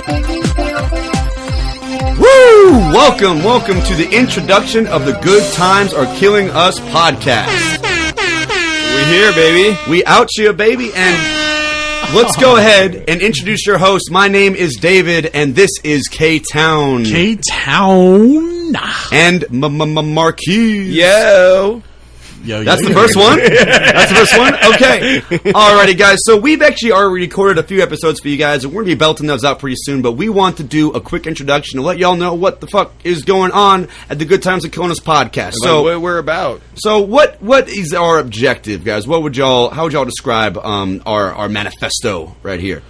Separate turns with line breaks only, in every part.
Woo! Welcome to the introduction of the Good Times Are Killing Us podcast.
We here, baby.
We out here, baby, and let's go ahead and introduce your host. My name is David, and this is K-Town.
K-Town.
And Marquis.
Yo.
That's the first one? That's the first one? Okay. Alrighty, guys. So we've actually already recorded a few episodes for you guys, and we're going to be belting those out pretty soon, but we want to do a quick introduction to let y'all know what the fuck is going on at the Good Times of Killing Us podcast.
So what we're about.
So what is our objective, guys? How would y'all describe our manifesto right here?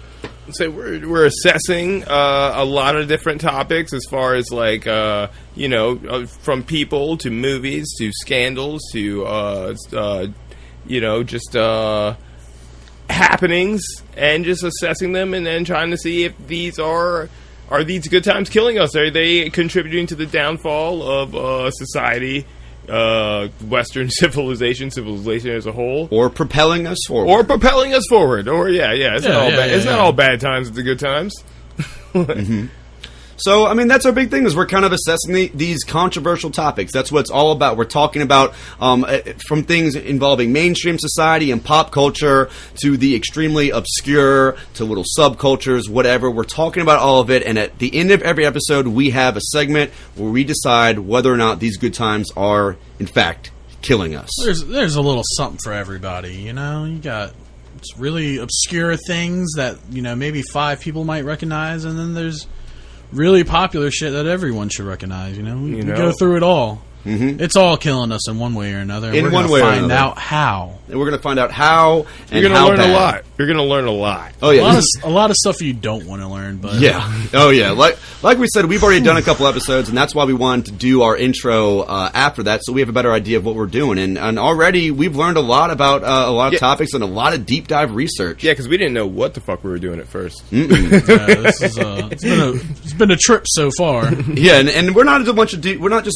So we're assessing a lot of different topics as far as like from people to movies to scandals to just happenings, and just assessing them and then trying to see if these are these good times killing us? Are they contributing to the downfall of society? Western civilization as a whole,
or propelling us forward,
it's not all bad times, it's the good times.
Mm-hmm. So, I mean, that's our big thing, is we're kind of assessing these controversial topics. That's what it's all about. We're talking about from things involving mainstream society and pop culture to the extremely obscure to little subcultures, whatever. We're talking about all of it, and at the end of every episode, we have a segment where we decide whether or not these good times are, in fact, killing us.
There's a little something for everybody, you know? You got really obscure things that, maybe 5 people might recognize, and then there's really popular shit that everyone should recognize. We go through it all. Mm-hmm. It's all killing us in one way or another.
We're going to find
out how.
And we're going to find out how. And
you're going to learn
bad.
a lot. You're going to learn a lot.
Oh yeah,
a lot of stuff you don't want to learn. But
yeah, oh yeah. Like we said, we've already done a couple episodes, and that's why we wanted to do our intro after that, so we have a better idea of what we're doing. And already we've learned a lot about a lot of topics and a lot of deep dive research.
Yeah, because we didn't know what the fuck we were doing at first.
It's been a trip so far.
Yeah, and we're not just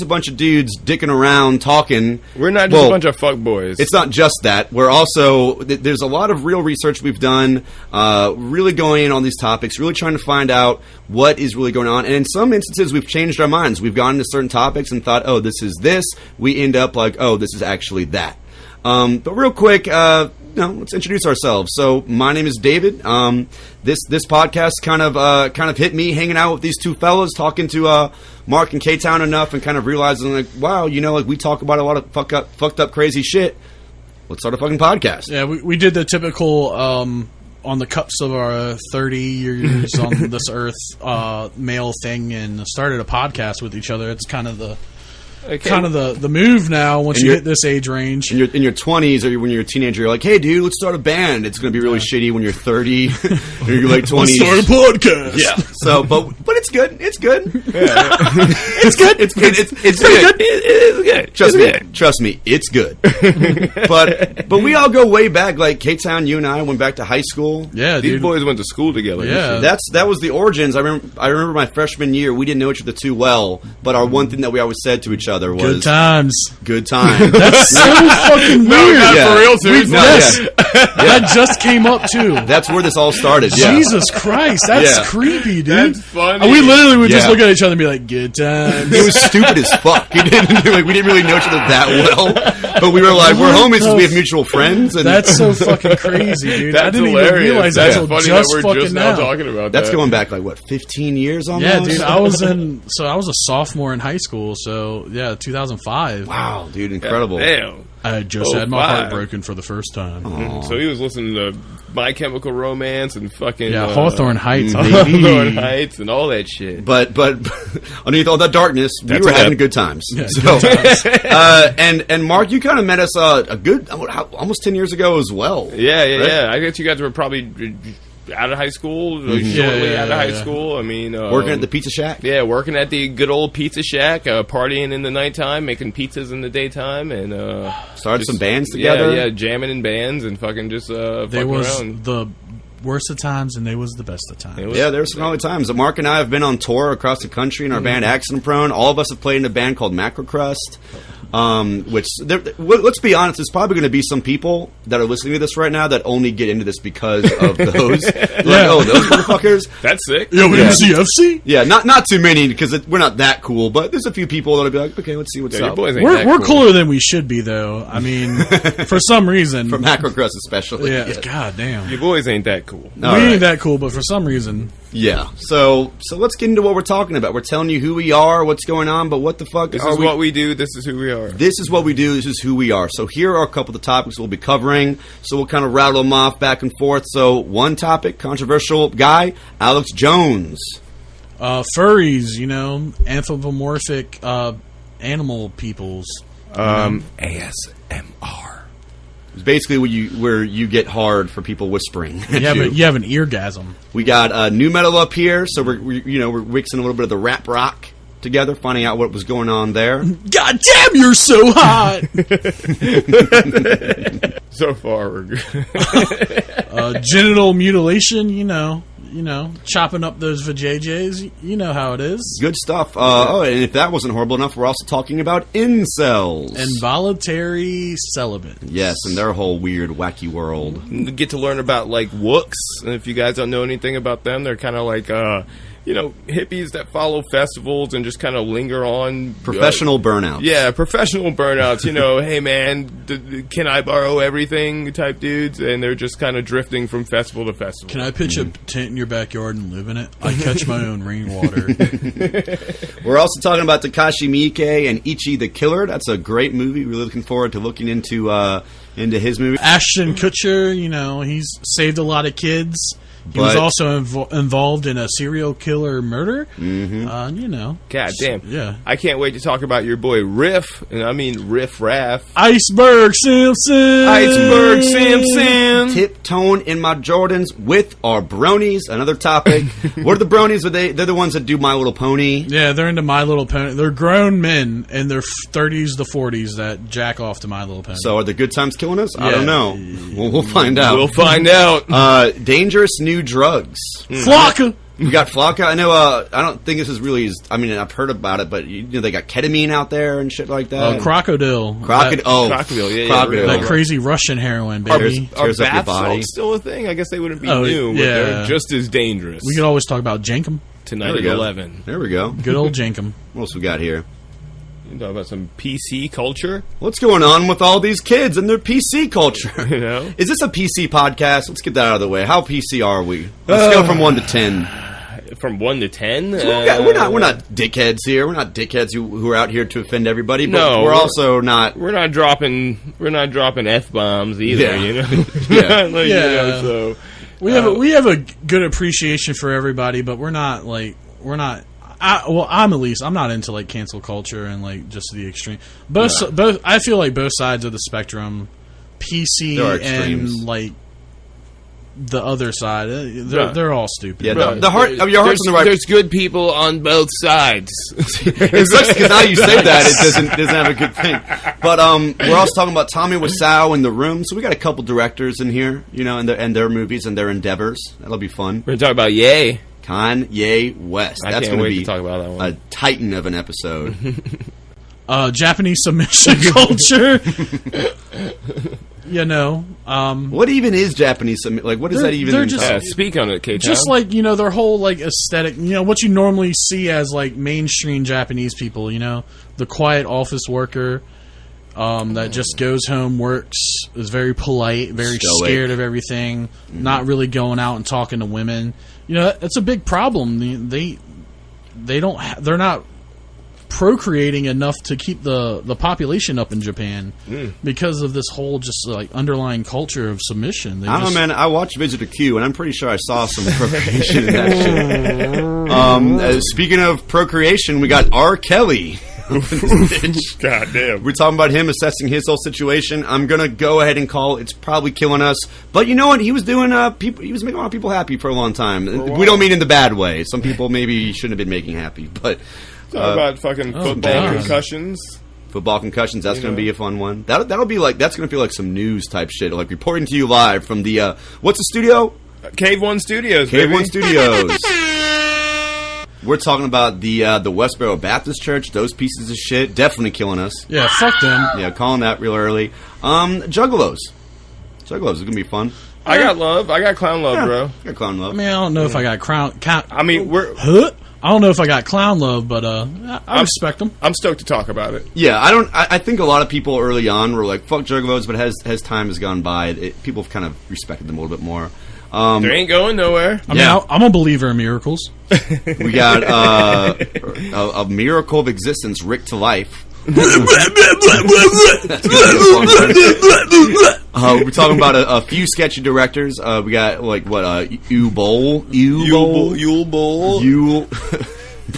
a bunch of dudes dicking around talking.
We're not just a bunch of fuck boys.
It's not just that. We're also there's a lot of real research we've done, really going in on these topics, really trying to find out what is really going on. And in some instances, we've changed our minds. We've gone into certain topics and thought, oh, this is this. We end up like, oh, this is actually that. But real quick, let's introduce ourselves. So my name is David. This podcast kind of hit me hanging out with these two fellas, talking to Mark and K-Town enough, and kind of realizing like, wow, we talk about a lot of fucked up crazy shit. Let's start a fucking podcast.
Yeah, we did the typical on the cups of our 30 years on this earth male thing, and started a podcast with each other. It's kind of the move now once you hit this age range.
In your 20s or when you're a teenager, you're like, hey, dude, let's start a band. It's going to be really shitty when you're 30 or you're like 20s.
Let's start a podcast.
Yeah. So, but it's good. It's good.
Yeah.
It's good. It's good. It's pretty good. It is good. Trust me, it's good. But we all go way back. Like K-Town, you and I went back to high school.
Yeah,
these boys went to school together.
Yeah,
that was the origins. I remember my freshman year. We didn't know each other too well, but our one thing that we always said to each other was
good times.
Good times.
That's so fucking weird.
For real, seriously.
That just came up too.
That's where this all started. Yeah.
Jesus Christ, that's creepy, dude.
That's funny.
We literally would just look at each other and be like, "Good times."
It was stupid as fuck. We didn't really know each other that well, but we were like, we're homies because we have mutual friends. And
that's so fucking crazy, dude.
That's
I didn't
hilarious.
even realize that until
funny
just
that we're
fucking
just now talking about
that's
that.
going back like what, 15 years almost.
Yeah, dude. I was a sophomore in high school, so yeah, 2005.
Wow, dude, incredible.
Damn.
I had just had my heart broken for the first time.
So he was listening to My Chemical Romance and fucking
Hawthorne Heights, baby.
Hawthorne Heights and all that shit.
But underneath all that darkness, we were having good times.
Yeah,
so, and Mark, you kind of met us a good almost 10 years ago as well.
Yeah.
Right?
I guess you guys were probably out of high school, shortly out of high school. I mean,
working at the Pizza Shack.
Yeah, working at the good old Pizza Shack, partying in the nighttime, making pizzas in the daytime, and
started some bands together.
Yeah, jamming in bands and fucking just fucking around.
The worst of times and they was the best of times.
Yeah, there's some early times. Mark and I have been on tour across the country in our band Accident Prone. All of us have played in a band called Macrocrust. Let's be honest, there's probably going to be some people that are listening to this right now that only get into this because of those. Oh, those motherfuckers.
That's sick.
Yo, MCFC?
Yeah, not too many because we're not that cool, but there's a few people that'll be like, okay, let's see what's
Your
up.
boys ain't
We're
that cool.
cooler than we should be, though. I mean, for some reason.
For Macrocrust especially.
Yeah, god damn.
Your boys ain't that cool.
We
All right.
ain't that cool, but for some reason.
Yeah, so let's get into what we're talking about. We're telling you who we are, what's going on, but what the fuck
This
are
is
we?
what we do. This is who we are.
This is what we do. This is who we are. So here are a couple of the topics we'll be covering. So we'll kind of rattle them off back and forth. So one topic, controversial guy, Alex Jones.
Furries, anthropomorphic animal peoples.
ASMR.
It's basically where you get hard for people whispering. at
You
you.
have an eargasm.
We got new metal up here, so we're mixing a little bit of the rap rock together, finding out what was going on there.
God damn, you're so hot!
So far, we're good.
Genital mutilation, chopping up those vajayjays. You know how it is.
Good stuff. And if that wasn't horrible enough, we're also talking about incels.
Involuntary celibate.
Yes, and their whole weird, wacky world.
Get to learn about like wooks. And if you guys don't know anything about them, they're kind of like hippies that follow festivals and just kind of linger on.
Professional burnout.
Yeah, professional burnouts. Hey man, can I borrow everything? Type dudes, and they're just kind of drifting from festival to festival.
Can I pitch a tent in your backyard and live in it? I catch my own rainwater.
We're also talking about Takashi Miike and Ichi the Killer. That's a great movie. Really looking forward to looking into his movie.
Ashton Kutcher, he's saved a lot of kids. He was
But-
also involved in a serial killer murder.
God damn.
Yeah.
I can't wait to talk about your boy Riff, and I mean Riff Raff.
Iceberg Simpson!
Iceberg Simpson!
Tiptoeing in my Jordans with our bronies. Another topic. What are the bronies? They're the ones that do My Little Pony.
Yeah, they're into My Little Pony. They're grown men in their 30s to 40s that jack off to My Little Pony.
So are the good times killing us? I
Yeah.
don't know. We'll find out.
We'll find out.
Dangerous new drugs.
Flocka!
We got Flocka. I know. I don't think this is really. I've heard about it, but they got ketamine out there and shit like that.
Crocodile.
Crocodile.
Crocodile, yeah,
Crocodile.
That crazy Russian heroin,
Are,
baby.
Tears
are
up your
bath
body.
salts still a thing? I guess they wouldn't be
Oh,
new, but
yeah.
they're just as dangerous.
We could always talk about Jankum.
Tonight
There we
at
go.
11.
There we go.
Good old Jankum.
What else we got here?
You can talk about some PC culture,
What's going on with all these kids and their PC culture?
you know?
Is this a PC podcast? Let's get that out of the way. How PC are we? Let's go from 1 to 10.
From 1 to 10?
We're not dickheads here. We're not dickheads who are out here to offend everybody. But
No,
we're also not.
We're not dropping F-bombs either,
Yeah.
you know?
Yeah.
Like,
Yeah.
You know, so...
We have a good appreciation for everybody, but we're not. I'm at least. I'm not into like cancel culture and like just the extreme. Both. I feel like both sides of the spectrum, PC
There are extremes.
and like the other side, they're all stupid.
Yeah,
Bro,
the heart of your heart's on the right.
There's good people on both sides.
It sucks because now you say that it doesn't have a good thing. But we're also talking about Tommy Wiseau in The Room, so we got a couple directors in here, and their movies and their endeavors. That'll be fun.
We're going to talk about Ye.
Kanye West.
I
That's
can't
going
wait
to
to
be
talk about that one.
a titan of an episode.
Japanese submission culture.
What even is Japanese? Like, what is that even?
they're
entail?
just-
Speak on it, K-Town.
Just like, their whole, like, aesthetic, what you normally see as, like, mainstream Japanese people, the quiet office worker that just goes home, works, is very polite, very
Stoic.
scared of everything, not really going out and talking to women. That's a big problem. They're not procreating enough to keep the population up in Japan because of this whole just like underlying culture of submission.
I don't know, man. I watched Visitor Q, and I'm pretty sure I saw some procreation in that shit. Speaking of procreation, we got R. Kelly.
God damn.
We're talking about him assessing his whole situation. I'm gonna go ahead and call it's probably killing us. But you know what? He was doing he was making a lot of people happy for a long time. We don't mean in the bad way. Some people maybe shouldn't have been making happy, but
Talk about fucking football
God.
concussions.
football concussions. That's gonna be a fun one. That'll be like that's gonna feel like some news type shit. Like reporting to you live from the what's the studio?
Cave One Studios.
Cave
baby.
One Studios. We're talking about the Westboro Baptist Church. Those pieces of shit definitely killing us.
Yeah, fuck them.
Yeah, calling that real early. Juggalos. Juggalos is gonna be fun.
I got love. I got clown love, bro.
Got clown love.
I mean, I don't know if I got
I mean,
I don't know if I got clown love, but I respect them.
I'm stoked to talk about it.
Yeah, I think a lot of people early on were like, "Fuck Juggalos," but as time has gone by, people have kind of respected them a little bit more.
They ain't going nowhere.
I mean, I'm a believer in miracles.
We got a miracle of existence, Rick to life. We're talking about a few sketchy directors. We got Yule Bowl,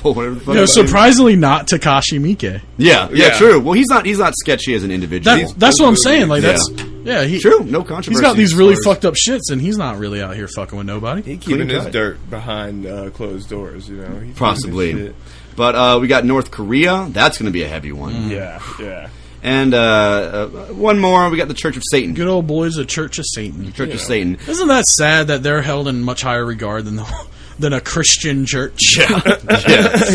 whatever the fuck.
No, surprisingly not Takashi Miike.
Yeah, true. Well, he's not sketchy as an individual.
That's what I'm saying. Like
true. No controversy.
He's got these really fucked up shits, and he's not really out here fucking with nobody.
He keeping his dirt behind closed doors, you know. He's
possibly. But we got North Korea. That's going to be a heavy one.
Yeah.
And one more. We got the Church of Satan.
Good old boys, the Church of Satan.
Church of Satan.
Isn't that sad that they're held in much higher regard than a Christian church?
Yeah.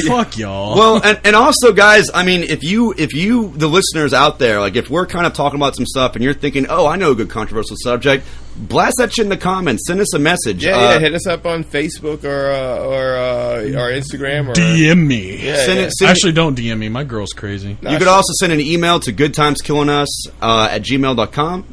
Fuck y'all.
Well, and also, guys, I mean, if you, the listeners out there, like, if we're kind of talking about some stuff and you're thinking, oh, I know a good controversial subject, blast that shit in the comments. Send us a message.
Yeah, hit us up on Facebook or our Instagram. Or
DM me.
Yeah,
Actually, don't DM me. My girl's crazy.
You could also send an email to goodtimeskillingus at gmail.com.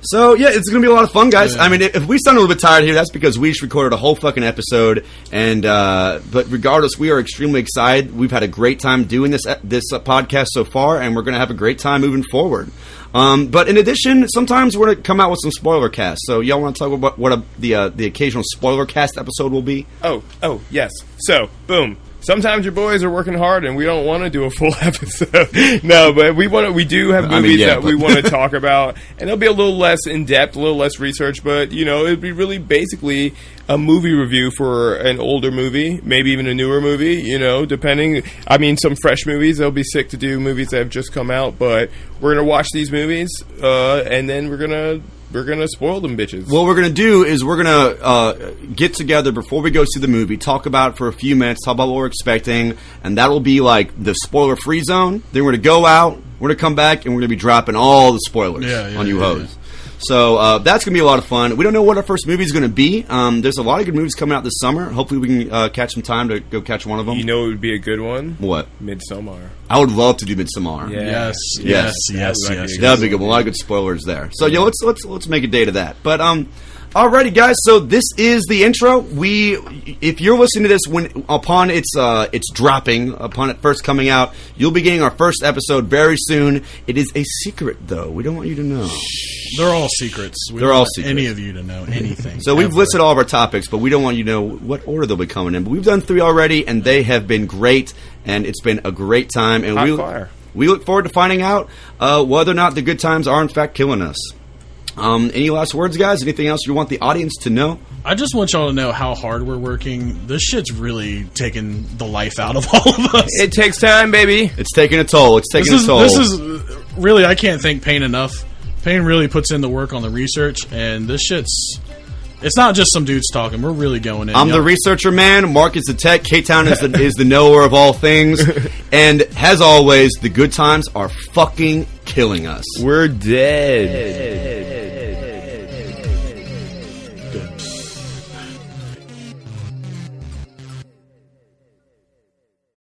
So, yeah, it's going to be a lot of fun, guys. Yeah. I mean, if we sound a little bit tired here, that's because we just recorded a whole fucking episode. And but regardless, we are extremely excited. We've had a great time doing this podcast so far, and we're going to have a great time moving forward. But in addition, sometimes we're going to come out with some spoiler casts. So y'all want to talk about what the occasional spoiler cast episode will be?
Oh, yes. So, boom. Sometimes your boys are working hard and we don't want to do a full episode. No, but we do have movies that we want to talk about, and they'll be a little less in depth, a little less research, but you know, it'd be really basically a movie review for an older movie, maybe even a newer movie, you know, depending. I mean, some fresh movies, they'll be sick to do movies that have just come out, but we're going to watch these movies, and then we're going to spoil them bitches.
What we're going to do is we're going to get together before we go see the movie, talk about it for a few minutes, talk about what we're expecting, and that'll be like the spoiler-free zone. Then we're going to go out, we're going to come back, and we're going to be dropping all the spoilers on you hoes. Yeah. So that's going to be a lot of fun. We don't know what our first movie is going to be. There's a lot of good movies coming out this summer. Hopefully we can catch some time to go catch one of them.
You know it would be a good one?
What?
Midsommar.
I would love to do Midsommar.
Yeah. Yes.
That would be good. A lot of good spoilers there. So yeah, let's make a date of that. But alrighty, guys. So this is the intro. If you're listening to this upon its dropping, upon it first coming out, you'll be getting our first episode very soon. It is a secret, though. We don't want you to know.
They're all secrets. We don't want any of you to know anything.
So we've listed all of our topics, but we don't want you to know what order they'll be coming in. But we've done 3 already, and they have been great, and it's been a great time. And we look forward to finding out whether or not the good times are in fact killing us. Any last words, guys? Anything else you want the audience to know?
I just want y'all to know how hard we're working. This shit's really taking the life out of all of us.
It takes time, baby.
It's taking a toll. This
is really, I can't thank Payne enough. Payne really puts in the work on the research, and this shit's... It's not just some dudes talking. We're really going in.
I'm the researcher, man. Mark is the tech. K-Town is the knower of all things. And as always, the good times are fucking killing us.
We're dead.